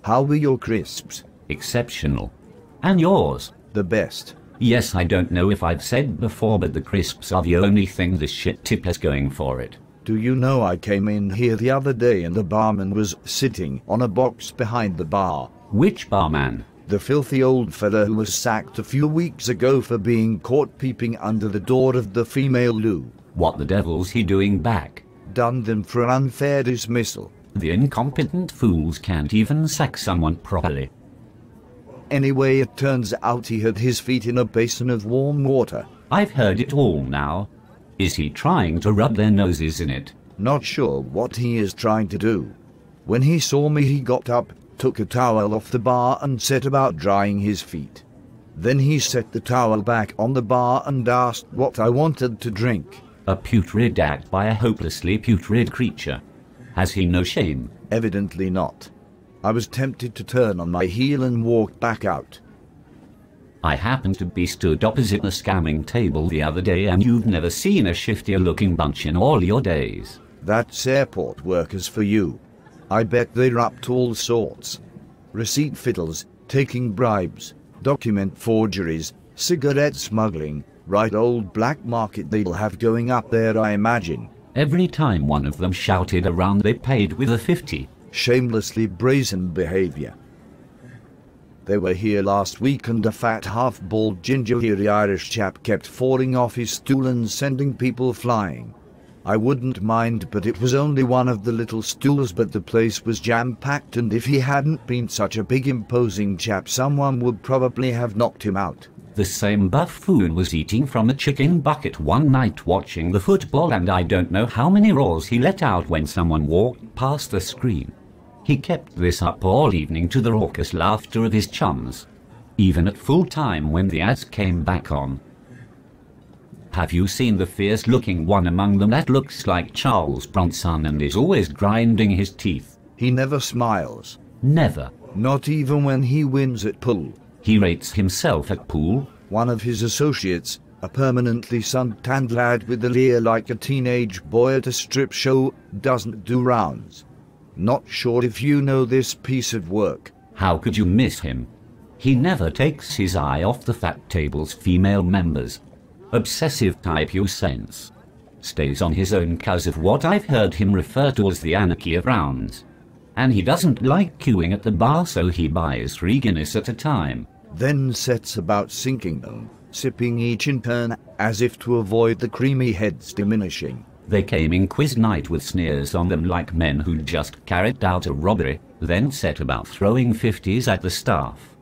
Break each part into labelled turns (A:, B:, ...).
A: How were your crisps?
B: Exceptional. And yours?
A: The best.
B: Yes, I don't know if I've said before, but the crisps are the only thing this shit tip has going for it.
A: Do you know I came in here the other day and the barman was sitting on a box behind the bar?
B: Which barman?
A: The filthy old fella who was sacked a few weeks ago for being caught peeping under the door of the female loo.
B: What the devil's he doing back?
A: Done them for an unfair dismissal.
B: The incompetent fools can't even sack someone properly.
A: Anyway, it turns out he had his feet in a basin of warm water.
B: I've heard it all now. Is he trying to rub their noses in it?
A: Not sure what he is trying to do. When he saw me, he got up, took a towel off the bar and set about drying his feet. Then he set the towel back on the bar and asked what I wanted to drink.
B: A putrid act by a hopelessly putrid creature. Has he no shame?
A: Evidently not. I was tempted to turn on my heel and walk back out.
B: I happened to be stood opposite the scamming table the other day, and you've never seen a shiftier looking bunch in all your days.
A: That's airport workers for you. I bet they're up to all sorts. Receipt fiddles, taking bribes, document forgeries, cigarette smuggling, right old black market they'll have going up there, I imagine.
B: Every time one of them shouted around they paid with a 50.
A: Shamelessly brazen behavior. They were here last week and a fat half-bald ginger-hairy Irish chap kept falling off his stool and sending people flying. I wouldn't mind, but it was only one of the little stools, but the place was jam-packed, and if he hadn't been such a big imposing chap, someone would probably have knocked him out.
B: The same buffoon was eating from a chicken bucket one night watching the football, and I don't know how many roars he let out when someone walked past the screen. He kept this up all evening to the raucous laughter of his chums, even at full time when the ads came back on. Have you seen the fierce-looking one among them that looks like Charles Bronson and is always grinding his teeth?
A: He never smiles.
B: Never.
A: Not even when he wins at pool.
B: He rates himself at pool.
A: One of his associates, a permanently sun-tanned lad with a leer like a teenage boy at a strip show, doesn't do rounds. Not sure if you know this piece of work.
B: How could you miss him? He never takes his eye off the fat table's female members. Obsessive type, you sense. Stays on his own cause of what I've heard him refer to as the anarchy of rounds. And he doesn't like queuing at the bar, so he buys 3 Guinness at a time.
A: Then sets about sinking them, sipping each in turn, as if to avoid the creamy heads diminishing.
B: They came in quiz night with sneers on them like men who'd just carried out a robbery, then set about throwing 50s at the staff.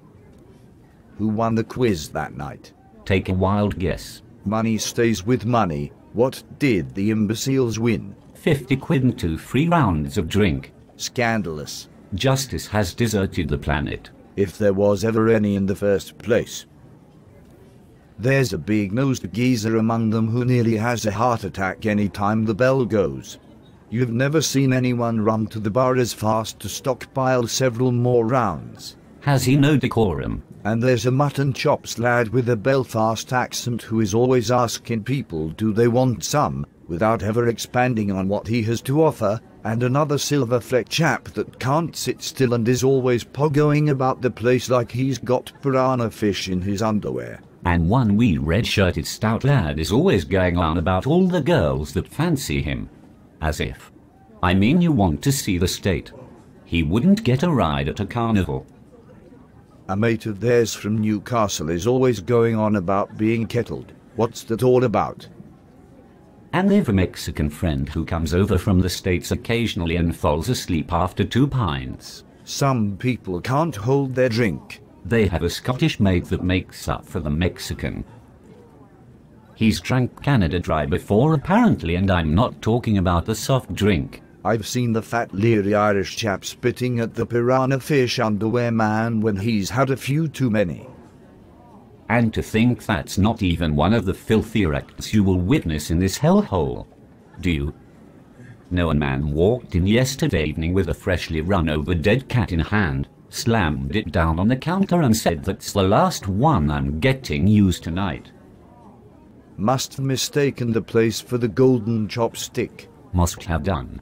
A: Who won the quiz that night?
B: Take a wild guess.
A: Money stays with money. What did the imbeciles win?
B: 50 quid and 2 free rounds of drink.
A: Scandalous.
B: Justice has deserted the planet.
A: If there was ever any in the first place. There's a big-nosed geezer among them who nearly has a heart attack any time the bell goes. You've never seen anyone run to the bar as fast to stockpile several more rounds.
B: Has he no decorum?
A: And there's a mutton chops lad with a Belfast accent who is always asking people do they want some, without ever expanding on what he has to offer, and another silver-flecked chap that can't sit still and is always pogoing about the place like he's got piranha fish in his underwear.
B: And one wee red-shirted stout lad is always going on about all the girls that fancy him. As if. I mean, you want to see the state. He wouldn't get a ride at a carnival.
A: A mate of theirs from Newcastle is always going on about being kettled. What's that all about?
B: And they've a Mexican friend who comes over from the States occasionally and falls asleep after 2 pints.
A: Some people can't hold their drink.
B: They have a Scottish mate that makes up for the Mexican. He's drank Canada Dry before apparently, and I'm not talking about the soft drink.
A: I've seen the fat leery Irish chap spitting at the piranha fish underwear man when he's had a few too many.
B: And to think that's not even one of the filthier acts you will witness in this hellhole. Do you? No, a man walked in yesterday evening with a freshly run-over dead cat in hand, slammed it down on the counter and said, "That's the last one I'm getting used tonight."
A: Must have mistaken the place for the golden chopstick.
B: Must have done.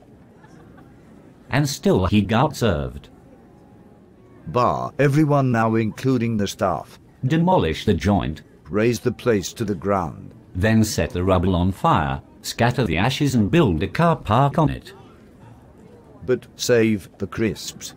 B: And still he got served.
A: bar. Everyone now, including the staff,
B: Demolish the joint,
A: raze the place to the ground.
B: then set the rubble on fire, scatter the ashes and build a car park on it.
A: But save the crisps.